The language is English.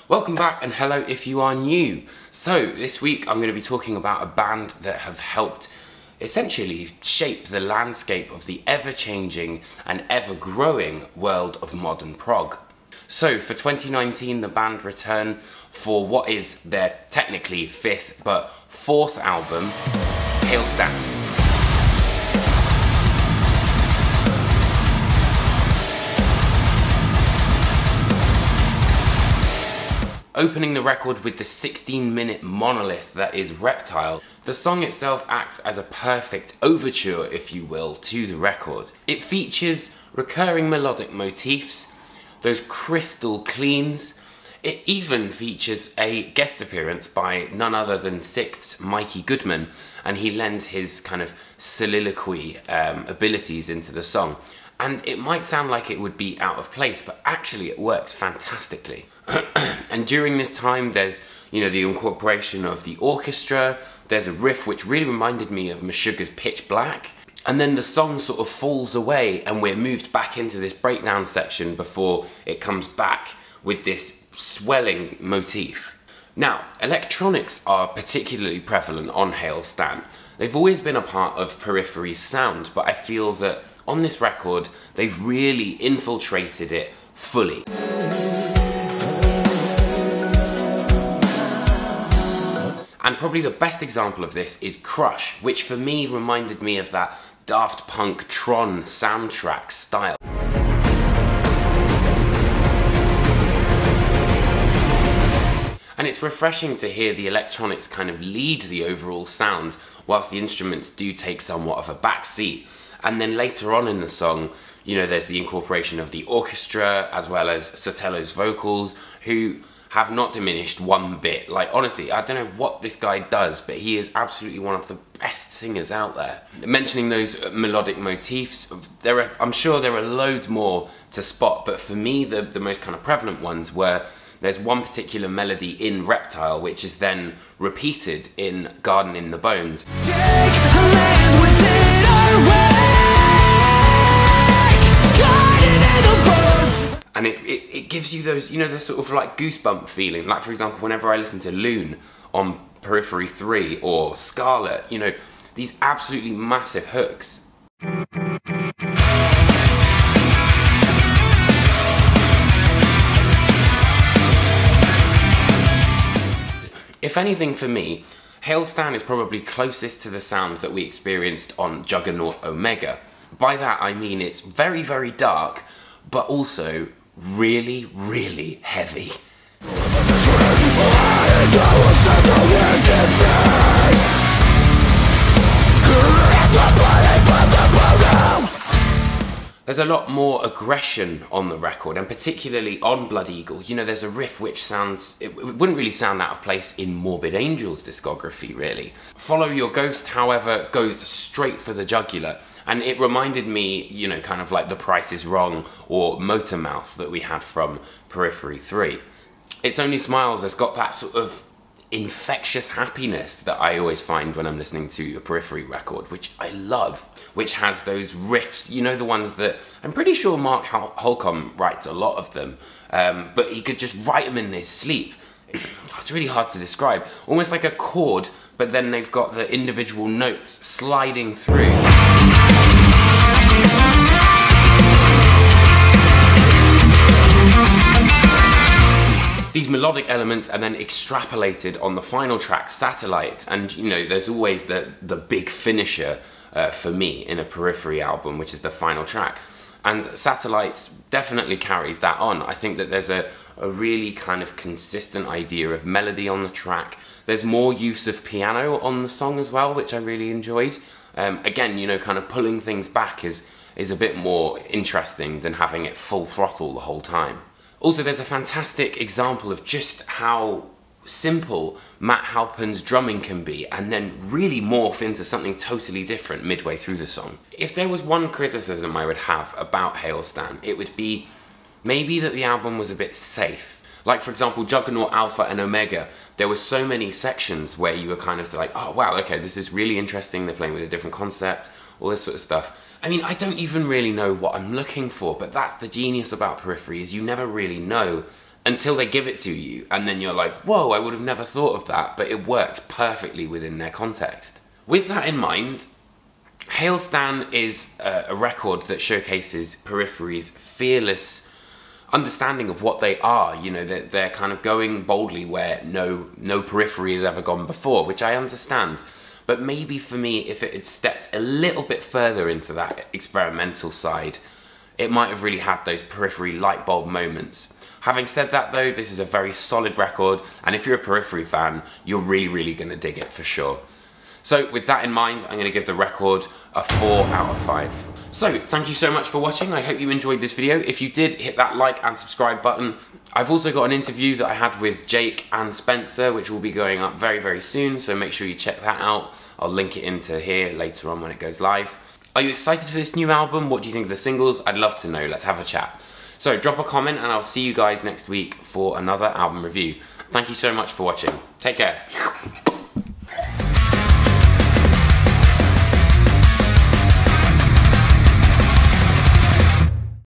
Welcome back and hello if you are new. So this week I'm going to be talking about a band that have helped essentially shape the landscape of the ever-changing and ever-growing world of modern prog. So for 2019 the band return for what is their technically fifth but fourth album, Hail Stand. Opening the record with the 16-minute monolith that is Reptile, the song itself acts as a perfect overture, if you will, to the record. It features recurring melodic motifs, those crystal cleans. It even features a guest appearance by none other than Sixth's Mikey Goodman, and he lends his kind of soliloquy abilities into the song. And it might sound like it would be out of place, but actually it works fantastically. And during this time there's, the incorporation of the orchestra, there's a riff which really reminded me of Meshuggah's Pitch Black, and then the song sort of falls away and we're moved back into this breakdown section before it comes back with this swelling motif. Now, electronics are particularly prevalent on Hail Stand. They've always been a part of Periphery's sound, but I feel that on this record, they've really infiltrated it fully. And probably the best example of this is Crush, which for me reminded me of that Daft Punk Tron soundtrack style. And it's refreshing to hear the electronics kind of lead the overall sound, whilst the instruments do take somewhat of a back seat. And then later on in the song, there's the incorporation of the orchestra as well as Sotelo's vocals, who have not diminished one bit. Like, honestly, I don't know what this guy does, but he is absolutely one of the best singers out there. Mentioning those melodic motifs, I'm sure there are loads more to spot, but for me, the most kind of prevalent ones were there's one particular melody in Reptile, which is then repeated in Garden in the Bones. And it gives you those, the sort of like goosebump feeling. Like, for example, whenever I listen to Loon on Periphery 3 or Scarlet, these absolutely massive hooks. If anything, for me, Hail Stand is probably closest to the sound that we experienced on Juggernaut Omega. By that I mean it's very, very dark, but also really, really heavy. There's a lot more aggression on the record, and particularly on Blood Eagle. There's a riff which sounds, it wouldn't really sound out of place in Morbid Angel's discography, really. Follow Your Ghost, however, goes straight for the jugular, and it reminded me, kind of like The Price is Wrong or Motormouth that we had from Periphery 3. It's Only Smiles has got that sort of infectious happiness that I always find when I'm listening to a Periphery record, which I love, which has those riffs, the ones that I'm pretty sure Mark Holcomb writes a lot of them, but he could just write them in his sleep. It's really hard to describe, almost like a chord, but then they've got the individual notes sliding through. These melodic elements are then extrapolated on the final track, Satellite, and there's always the big finisher for me in a Periphery album, which is the final track. And Satellites definitely carries that on. I think that there's a really kind of consistent idea of melody on the track. There's more use of piano on the song as well, which I really enjoyed. Again, kind of pulling things back is a bit more interesting than having it full throttle the whole time. Also, there's a fantastic example of just how simple Matt Halpern's drumming can be and then really morph into something totally different midway through the song. If there was one criticism I would have about Hail Stand, it would be maybe that the album was a bit safe. Like, for example, Juggernaut Alpha and Omega, there were so many sections where you were kind of like, oh wow, okay, this is really interesting, they're playing with a different concept, all this sort of stuff. I mean, I don't even really know what I'm looking for, but that's the genius about Periphery, is you never really know until they give it to you, and then you're like, whoa, I would have never thought of that, but it works perfectly within their context. With that in mind, Hailstan is a record that showcases Periphery's fearless understanding of what they are. You know, they're kind of going boldly where no Periphery has ever gone before, which I understand. But maybe for me, if it had stepped a little bit further into that experimental side, it might have really had those Periphery light bulb moments. Having said that though, this is a very solid record, and if you're a Periphery fan, you're really going to dig it for sure. So with that in mind, I'm going to give the record a 4 out of 5. So thank you so much for watching. I hope you enjoyed this video. If you did, hit that like and subscribe button. I've also got an interview that I had with Jake and Spencer, which will be going up very soon, so make sure you check that out. I'll link it into here later on when it goes live. Are you excited for this new album? What do you think of the singles? I'd love to know. Let's have a chat. So drop a comment and I'll see you guys next week for another album review. Thank you so much for watching. Take care.